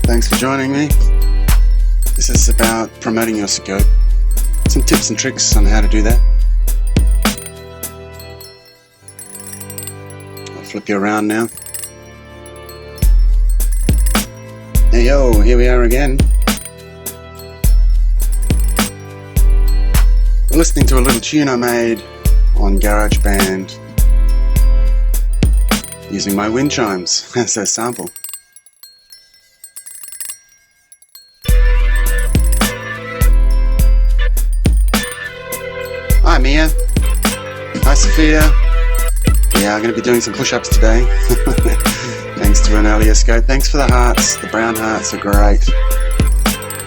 Thanks for joining me. This is about promoting your scope. Some tips and tricks on how to do that. I'll flip you around now. Hey yo, here we are again. We're listening to a little tune I made on GarageBand using my wind chimes as a sample. Hi Mia. Hi Sophia. Yeah, I'm going to be doing some push-ups today. Thanks to an earlier scope. Thanks for the hearts. The brown hearts are great.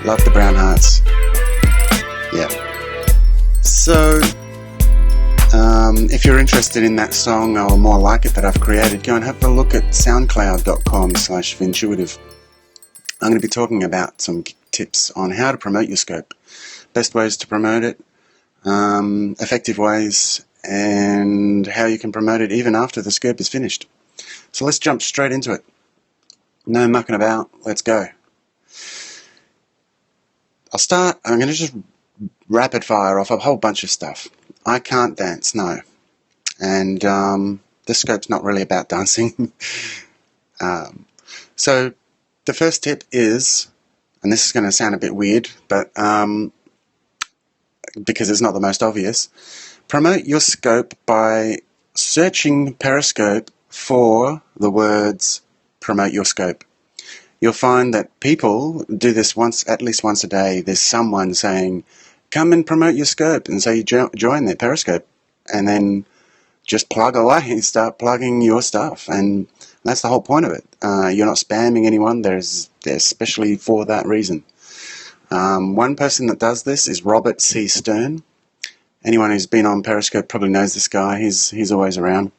Love the brown hearts. Yeah. So, if you're interested in that song or more like it that I've created, go and have a look at soundcloud.com/Vintuitive. I'm going to be talking about some tips on how to promote your scope, best ways to promote it, effective ways, and how you can promote it even after the scope is finished. So let's jump straight into it. No mucking about, let's go. I'm going to just rapid fire off a whole bunch of stuff. I can't dance, no. And this scope's not really about dancing. So the first tip is, and this is going to sound a bit weird, but because it's not the most obvious, promote your scope by searching Periscope for the words promote your scope. You'll find that people do this at least once a day. There's someone saying, come and promote your scope, and so you join their Periscope and then just plug away and start plugging your stuff, and that's the whole point of it. You're not spamming anyone. They're especially for that reason. One person that does this is Robert C. Stern. Anyone who's been on Periscope probably knows this guy. He's always around.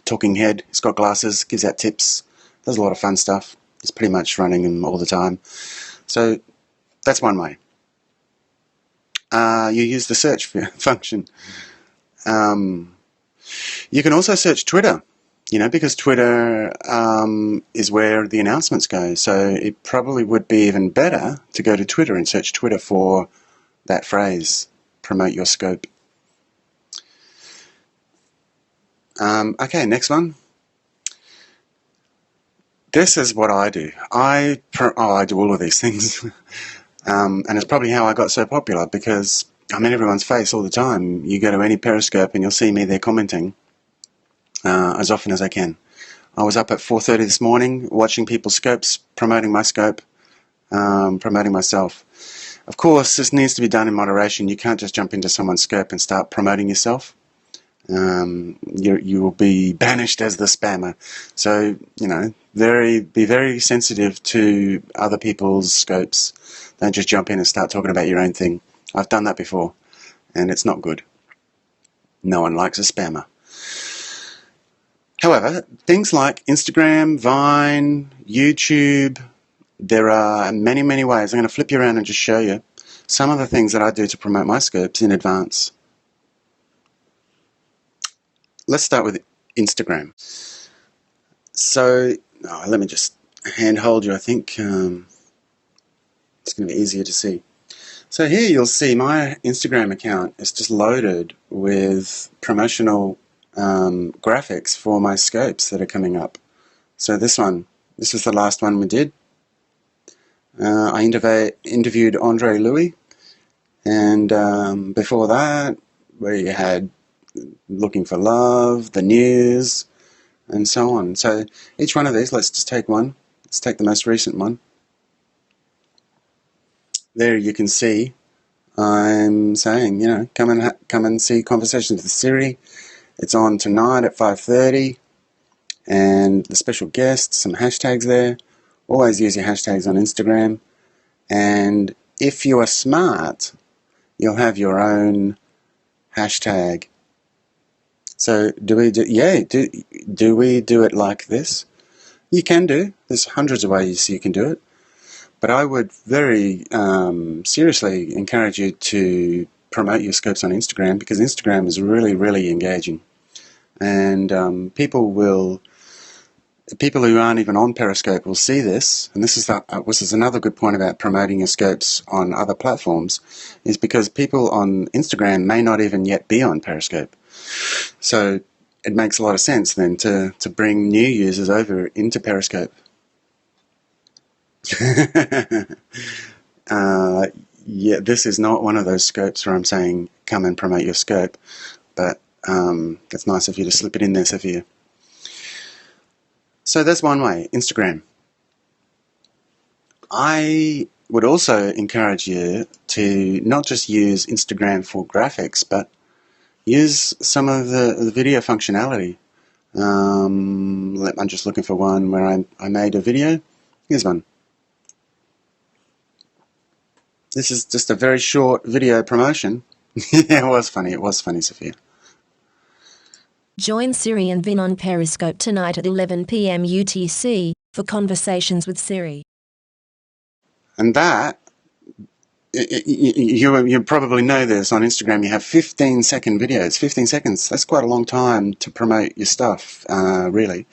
Talking head. He's got glasses, gives out tips, does a lot of fun stuff. He's pretty much running them all the time. So that's one way. You use the search function. You can also search Twitter, because Twitter is where the announcements go. So it probably would be even better to go to Twitter and search Twitter for that phrase, promote your scope. Okay, next one. This is what I do. I do all of these things. And it's probably how I got so popular, because I'm in everyone's face all the time. You go to any Periscope and you'll see me there commenting as often as I can. I was up at 4:30 this morning watching people's scopes, promoting my scope, promoting myself. Of course, this needs to be done in moderation. You can't just jump into someone's scope and start promoting yourself. You will be banished as the spammer. So, be very sensitive to other people's scopes. Don't just jump in and start talking about your own thing. I've done that before, and it's not good. No one likes a spammer. However, things like Instagram, Vine, YouTube, there are many, many ways. I'm going to flip you around and just show you some of the things that I do to promote my scopes in advance. Let's start with Instagram. So, let me just hand-hold you, I think. It's going to be easier to see. So here you'll see my Instagram account is just loaded with promotional graphics for my scopes that are coming up. So this is the last one we did. I interviewed Andre Louis, and before that we had Looking for Love, the news, and so on. So each one of these, let's just take one. Let's take the most recent one. There you can see I'm saying, come and see Conversations with Siri. It's on tonight at 5:30, and the special guests, some hashtags there. Always use your hashtags on Instagram. And if you are smart, you'll have your own hashtag. So do we do it like this? You can do. There's hundreds of ways you can do it. But I would very seriously encourage you to promote your scopes on Instagram, because Instagram is really, really engaging. And people will people who aren't even on Periscope will see this, and this is another good point about promoting your scopes on other platforms, is because people on Instagram may not even yet be on Periscope. So it makes a lot of sense then to bring new users over into Periscope. Yeah, this is not one of those scopes where I'm saying come and promote your scope, but it's nice of you to slip it in there, Sophia. So that's one way, Instagram. I would also encourage you to not just use Instagram for graphics, but use some of the video functionality. I'm just looking for one where I made a video. Here's one. This is just a very short video promotion. Yeah, it was funny. It was funny, Sophia. Join Siri and Vin on Periscope tonight at 11 p.m. UTC for Conversations with Siri. And that, you probably know this, on Instagram you have 15-second videos. 15 seconds, that's quite a long time to promote your stuff, really.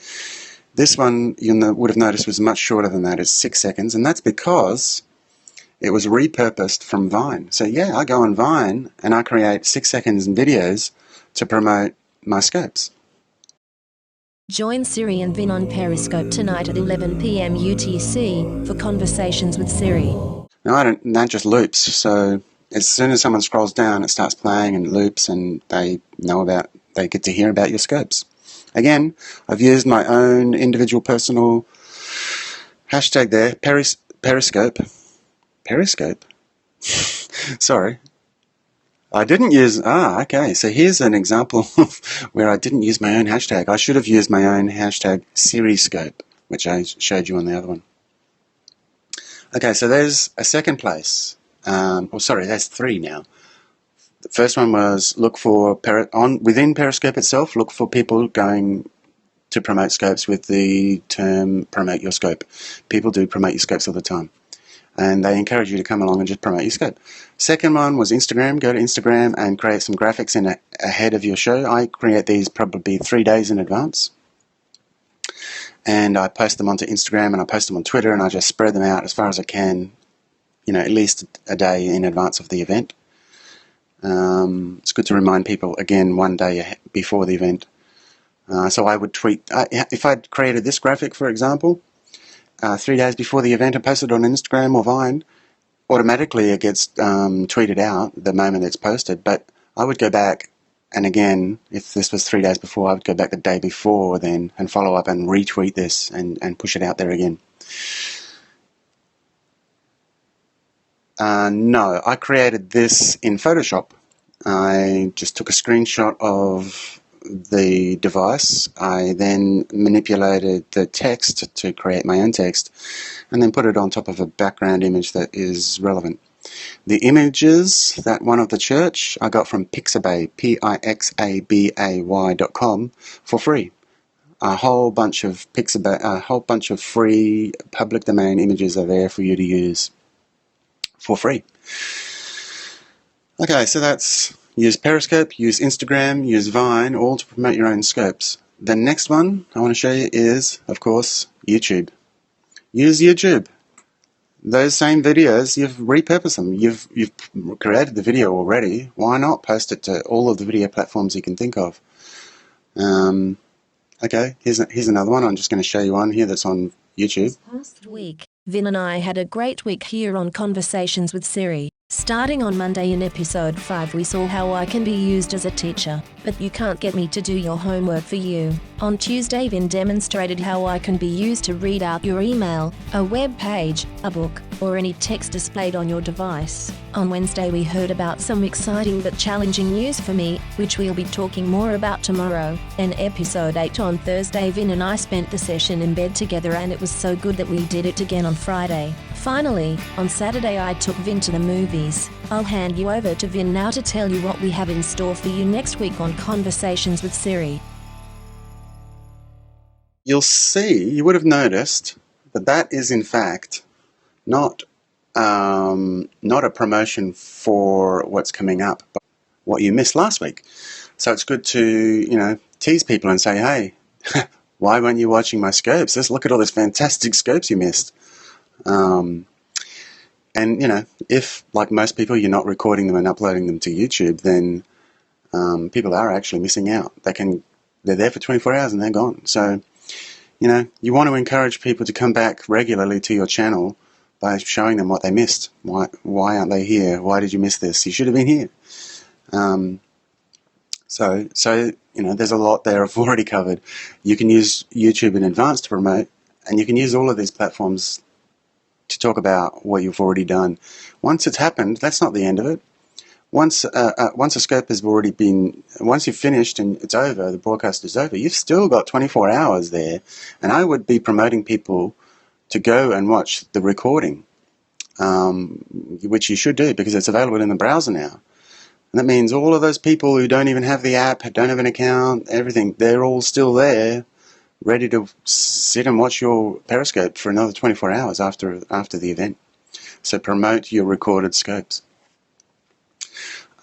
This one, you would have noticed, was much shorter than that. It's 6 seconds, and that's because it was repurposed from Vine. So yeah, I go on Vine and I create 6 seconds videos to promote my scopes. Join Siri and Vin on Periscope tonight at 11 p.m. UTC for Conversations with Siri. Now, that just loops. So as soon as someone scrolls down, it starts playing and loops, and they get to hear about your scopes. Again, I've used my own individual personal hashtag there, Periscope. Periscope? Sorry. I didn't use... okay. So here's an example of where I didn't use my own hashtag. I should have used my own hashtag Siriscope, which I showed you on the other one. Okay, so there's a second place. There's three now. The first one was look for... within Periscope itself, look for people going to promote scopes with the term promote your scope. People do promote your scopes all the time, and they encourage you to come along and just promote your scope. Second one was Instagram. Go to Instagram and create some graphics ahead of your show. I create these probably 3 days in advance, and I post them onto Instagram and I post them on Twitter, and I just spread them out as far as I can, at least a day in advance of the event. It's good to remind people, again, 1 day before the event. So I would tweet, if I'd created this graphic, for example, 3 days before the event and posted on Instagram or Vine, automatically it gets tweeted out the moment it's posted. But I would go back, and again, if this was 3 days before, I would go back the day before then and follow up and retweet this and push it out there again. No, I created this in Photoshop. I just took a screenshot of the device. I then manipulated the text to create my own text, and then put it on top of a background image that is relevant. The images, that one of the church, I got from Pixabay, Pixabay.com, for free. A whole bunch of free public domain images are there for you to use for free. Okay, so that's use Periscope, use Instagram, use Vine, all to promote your own scopes. The next one I want to show you is, of course, YouTube. Use YouTube. Those same videos, you've repurposed them. You've created the video already. Why not post it to all of the video platforms you can think of? Okay, here's another one. I'm just going to show you one here that's on YouTube. Last week, Vin and I had a great week here on Conversations with Siri. Starting on Monday in episode 5, we saw how I can be used as a teacher, but you can't get me to do your homework for you. On Tuesday, Vin demonstrated how I can be used to read out your email, a web page, a book, or any text displayed on your device. On Wednesday, we heard about some exciting but challenging news for me, which we'll be talking more about tomorrow. In episode 8 on Thursday, Vin and I spent the session in bed together, and it was so good that we did it again on Friday. Finally, on Saturday I took Vin to the movies. I'll hand you over to Vin now to tell you what we have in store for you next week on Conversations with Siri. You would have noticed that is in fact not a promotion for what's coming up, but what you missed last week. So it's good to, tease people and say, hey, why weren't you watching my scopes? Let's look at all these fantastic scopes you missed. And, you know, if, like most people, you're not recording them and uploading them to YouTube, then people are actually missing out. They're there for 24 hours and they're gone. So, you know, you want to encourage people to come back regularly to your channel by showing them what they missed. Why aren't they here? Why did you miss this? You should have been here. So you know, there's a lot there I've already covered. You can use YouTube in advance to promote, and you can use all of these platforms to talk about what you've already done. Once it's happened, that's not the end of it. Once a scope has already been, once you've finished and it's over, the broadcast is over, you've still got 24 hours there, and I would be promoting people to go and watch the recording, which you should do because it's available in the browser now. And that means all of those people who don't even have the app, don't have an account, everything, they're all still there, ready to sit and watch your Periscope for another 24 hours after the event. So promote your recorded scopes.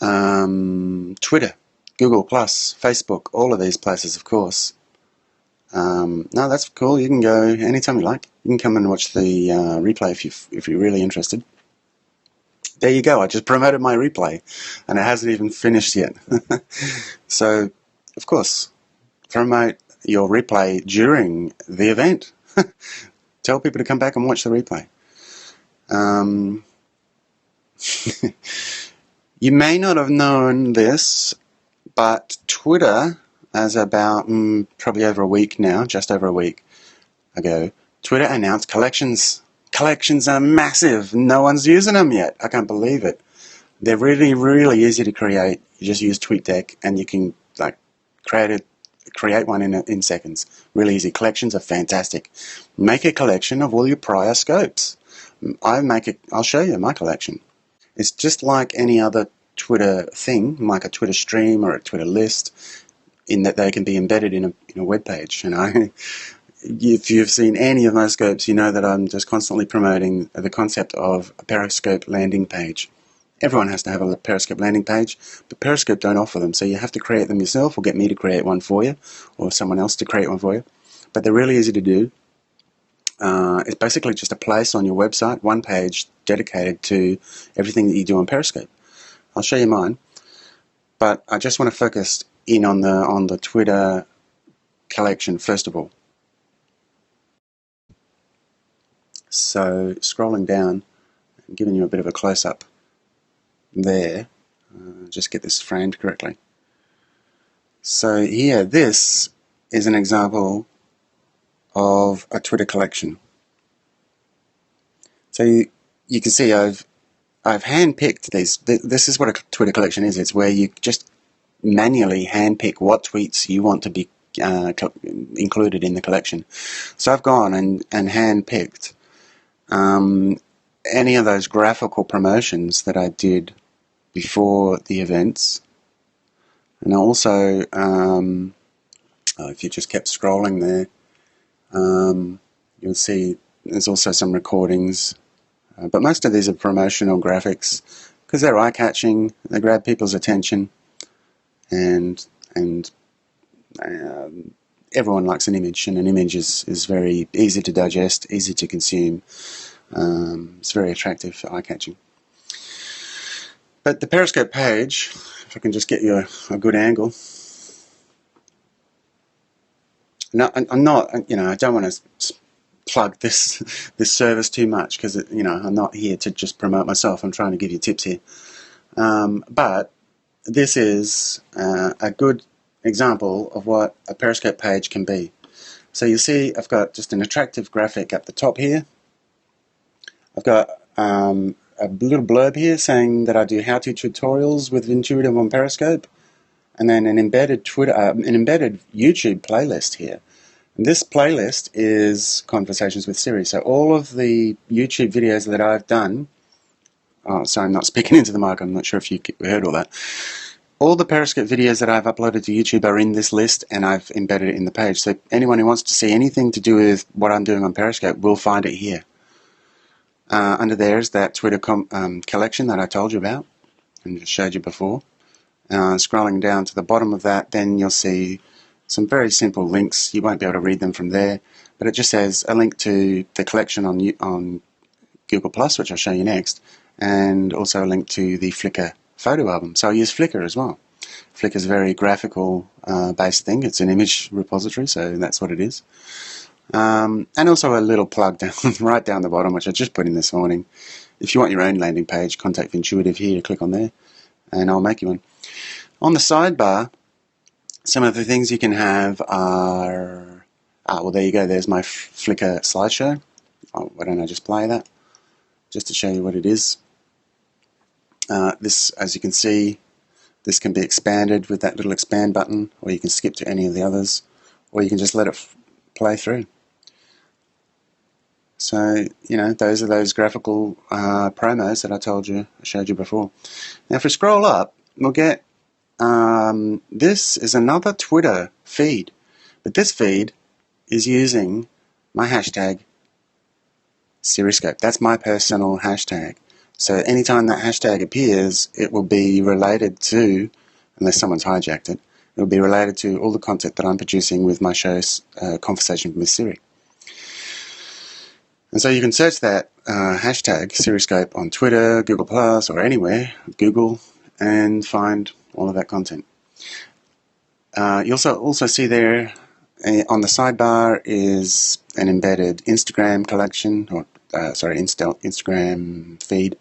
Twitter, Google+, Facebook, all of these places, of course. No, that's cool. You can go anytime you like. You can come and watch the replay if you're really interested. There you go. I just promoted my replay, and it hasn't even finished yet. So, of course, promote your replay during the event. Tell people to come back and watch the replay. You may not have known this, but Twitter, as about probably over a week now, just over a week ago, Twitter announced collections. Collections are massive. No one's using them yet. I can't believe it. They're really, really easy to create. You just use TweetDeck and you can like create one in seconds. Really easy. Collections are fantastic. Make a collection of all your prior scopes. I'll show you my collection. It's just like any other Twitter thing, like a Twitter stream or a Twitter list, in that they can be embedded in a web page. And if you've seen any of my scopes, you know that I'm just constantly promoting the concept of a Periscope landing page. Everyone has to have a Periscope landing page, but Periscope don't offer them, so you have to create them yourself or get me to create one for you or someone else to create one for you. But they're really easy to do. It's basically just a place on your website, one page dedicated to everything that you do on Periscope. I'll show you mine, but I just want to focus in on the Twitter collection first of all. So scrolling down and giving you a bit of a close-up there, just get this framed correctly. So here, this is an example of a Twitter collection. So you can see I've handpicked these. This is what a Twitter collection is. It's where you just manually handpick what tweets you want to be included in the collection. So I've gone and handpicked any of those graphical promotions that I did before the events, and also if you just kept scrolling there, you'll see there's also some recordings, but most of these are promotional graphics because they're eye-catching, they grab people's attention, and everyone likes an image, and an image is very easy to digest, easy to consume. It's very attractive, eye-catching. But the Periscope page, if I can just get you a good angle. No, I'm not, I don't want to plug this service too much because, I'm not here to just promote myself. I'm trying to give you tips here. But this is a good example of what a Periscope page can be. So you see I've got just an attractive graphic up the top here. I've got a little blurb here saying that I do how-to tutorials with Vintuitive on Periscope, and then an embedded YouTube playlist here. And this playlist is Conversations with Siri. So all of the YouTube videos that I've done, sorry, I'm not speaking into the mic, I'm not sure if you heard all that. All the Periscope videos that I've uploaded to YouTube are in this list, and I've embedded it in the page. So anyone who wants to see anything to do with what I'm doing on Periscope will find it here. Under there is that Twitter collection that I told you about and just showed you before. Scrolling down to the bottom of that, then you'll see some very simple links. You won't be able to read them from there, but it just says a link to the collection on Google Plus, which I'll show you next, and also a link to the Flickr photo album. So I use Flickr as well. Flickr is a very graphical based thing. It's an image repository, so that's what it is. And also a little plug down right down the bottom, which I just put in this morning. If you want your own landing page, contact Vintuitive here. Click on there, and I'll make you one. On the sidebar, some of the things you can have are... well, there you go. There's my Flickr slideshow. Oh, why don't I just play that, just to show you what it is. This, as you can see, this can be expanded with that little expand button, or you can skip to any of the others, or you can just let it play through. So, those are those graphical promos that I showed you before. Now, if we scroll up, we'll get this is another Twitter feed, but this feed is using my hashtag Periscope. That's my personal hashtag. So anytime that hashtag appears, it will be related to, unless someone's hijacked it, it will be related to all the content that I'm producing with my show's Conversation with Siri. And so you can search that hashtag Periscope on Twitter, Google Plus, or anywhere, Google, and find all of that content. You also see there on the sidebar is an embedded Instagram collection, or Instagram feed.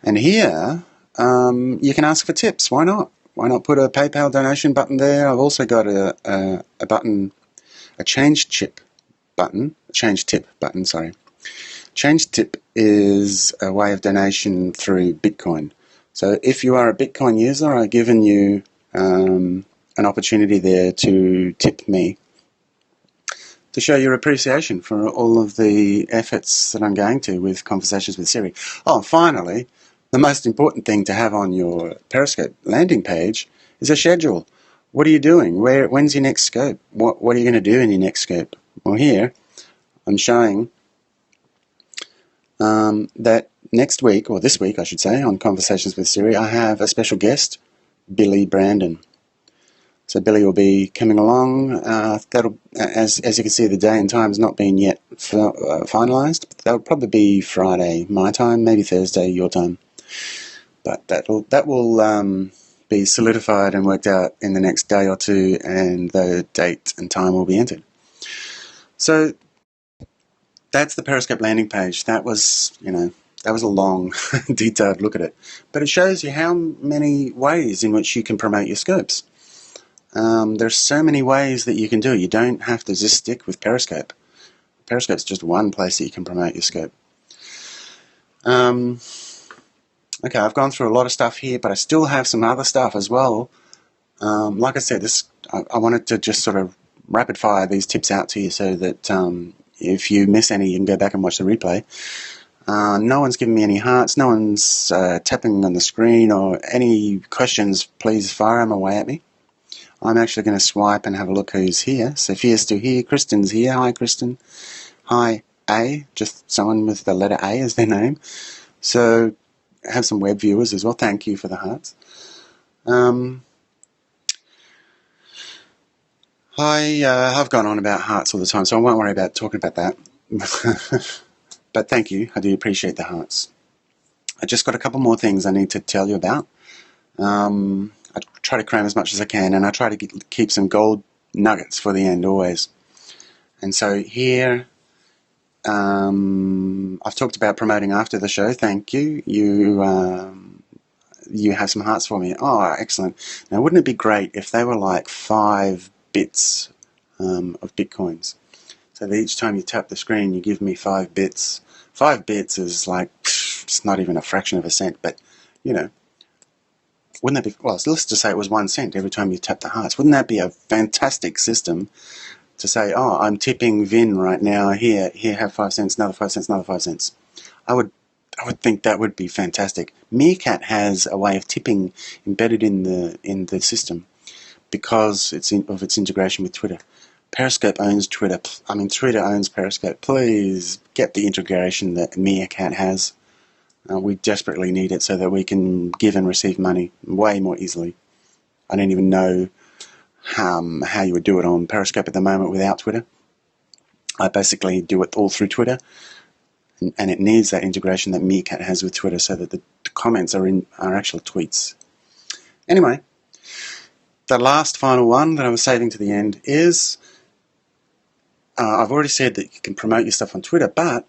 And here you can ask for tips. Why not? Why not put a PayPal donation button there? I've also got a button, a change tip button. Change tip is a way of donation through Bitcoin. So if you are a Bitcoin user, I've given you an opportunity there to tip me to show your appreciation for all of the efforts that I'm going to with Conversations with Siri. Oh, and finally, the most important thing to have on your Periscope landing page is a schedule. What are you doing? When's your next scope? What are you going to do in your next scope? Well, here I'm showing that next week, or this week I should say, on Conversations with Siri, I have a special guest, Billy Brandon. So Billy will be coming along. That'll, as you can see, the day and time has not been yet finalised. That'll probably be Friday my time, maybe Thursday your time. But that will be solidified and worked out in the next day or two, and the date and time will be entered. So that's the Periscope landing page. That was a long, detailed look at it. But it shows you how many ways in which you can promote your scopes. There's so many ways that you can do it. You don't have to just stick with Periscope. Periscope's just one place that you can promote your scope. Okay, I've gone through a lot of stuff here, but I still have some other stuff as well. Like I said, I wanted to just sort of rapid fire these tips out to you so that if you miss any, you can go back and watch the replay. No one's giving me any hearts. No one's tapping on the screen, or any questions, please fire them away at me. I'm actually going to swipe and have a look who's here. Sophia's still here. Kristen's here. Hi, Kristen. Hi, A. Just someone with the letter A as their name. So I have some web viewers as well. Thank you for the hearts. I've gone on about hearts all the time, so I won't worry about talking about that. But thank you. I do appreciate the hearts. I just got a couple more things I need to tell you about. I try to cram as much as I can, and I try to keep some gold nuggets for the end always. And so here, I've talked about promoting after the show. Thank you. You have some hearts for me. Oh, excellent. Now, wouldn't it be great if they were like 5 bits of Bitcoins? So that each time you tap the screen, you give me 5 bits. 5 bits is like, it's not even a fraction of a cent, but, wouldn't that be, well, let's just say it was 1 cent every time you tap the hearts. Wouldn't that be a fantastic system to say, oh, I'm tipping Vin right now, here have 5 cents, another 5 cents, another 5 cents. I would think that would be fantastic. Meerkat has a way of tipping embedded in the system because of its integration with Twitter. Periscope owns Twitter. Twitter owns Periscope. Please get the integration that Meerkat has. We desperately need it so that we can give and receive money way more easily. I don't even know how you would do it on Periscope at the moment without Twitter. I basically do it all through Twitter, and it needs that integration that Meerkat has with Twitter so that the comments are actual tweets. Anyway, the last final one that I was saving to the end is, I've already said that you can promote your stuff on Twitter, but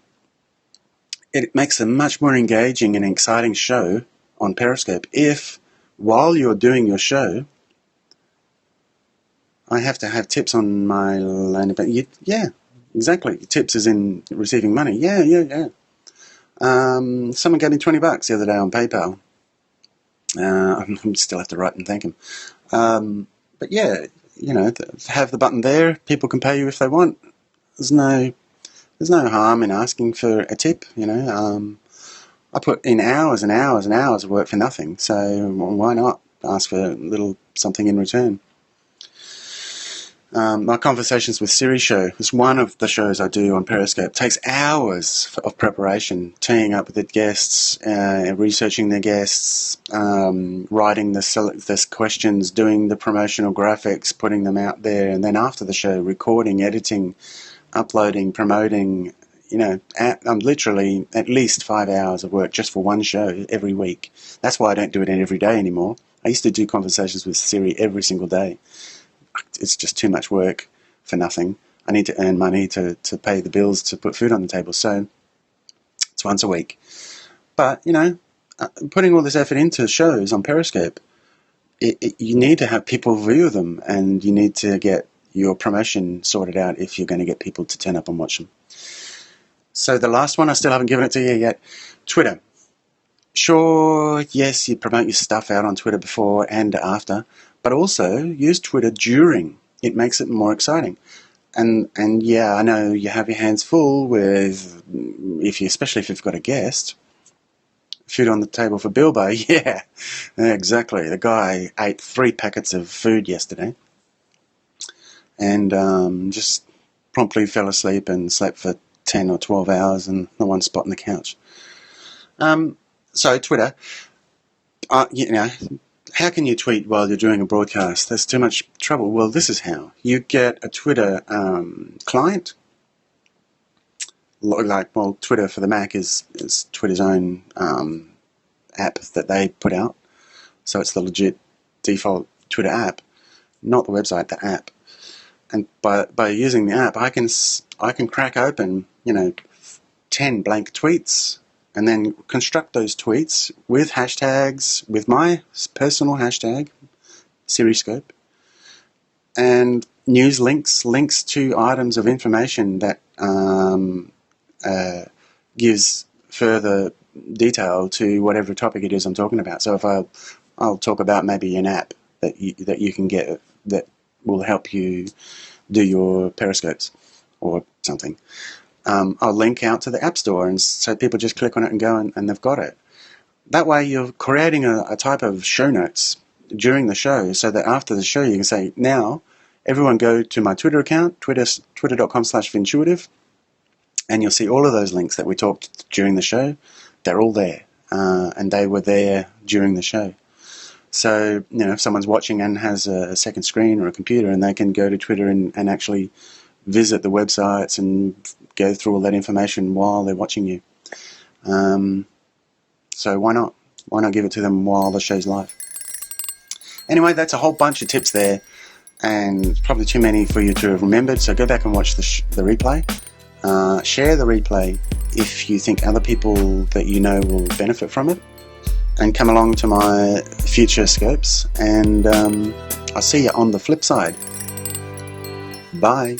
it makes a much more engaging and exciting show on Periscope if, while you're doing your show, I have to have tips on my landing page. Yeah, exactly. Tips as in receiving money. Yeah. Someone gave me $20 the other day on PayPal. I still have to write and thank him. But yeah, have the button there. People can pay you if they want. There's no harm in asking for a tip. I put in hours and hours and hours of work for nothing. So why not ask for a little something in return? My Conversations with Siri show is one of the shows I do on Periscope. It takes hours of preparation, teeing up with the guests, researching the guests, writing the questions, doing the promotional graphics, putting them out there, and then after the show, recording, editing, uploading, promoting. I'm literally at least 5 hours of work just for one show every week. That's why I don't do it every day anymore. I used to do Conversations with Siri every single day. It's just too much work for nothing. I need to earn money to pay the bills, to put food on the table. So it's once a week. But, putting all this effort into shows on Periscope, you need to have people view them, and you need to get your promotion sorted out if you're going to get people to turn up and watch them. So the last one, I still haven't given it to you yet. Twitter. Sure, yes, you promote your stuff out on Twitter before and after, but also use Twitter during. It makes it more exciting. And yeah, I know you have your hands full with, especially if you've got a guest, food on the table for Bilbo. Yeah, exactly. The guy ate 3 packets of food yesterday and just promptly fell asleep and slept for 10 or 12 hours in the one spot on the couch. So Twitter, how can you tweet while you're doing a broadcast? There's too much trouble. Well, this is how. You get a Twitter client. Twitter for the Mac is Twitter's own app that they put out. So it's the legit default Twitter app, not the website, the app. And by using the app, I can crack open 10 blank tweets, and then construct those tweets with hashtags, with my personal hashtag, Periscope, and news links to items of information that gives further detail to whatever topic it is I'm talking about. So if I'll talk about maybe an app that you can get that will help you do your Periscopes or something. I'll link out to the App Store, and so people just click on it and go and they've got it. That way you're creating a type of show notes during the show, so that after the show you can say, now everyone go to my Twitter account, twitter.com/Vintuitive, and you'll see all of those links that we talked during the show. They're all there, and they were there during the show. So, if someone's watching and has a second screen or a computer, and they can go to Twitter and actually visit the websites and go through all that information while they're watching you. So why not? Why not give it to them while the show's live? Anyway, that's a whole bunch of tips there, and probably too many for you to have remembered. So go back and watch the replay. Share the replay if you think other people that you know will benefit from it. And come along to my future scopes, and I'll see you on the flip side. Bye.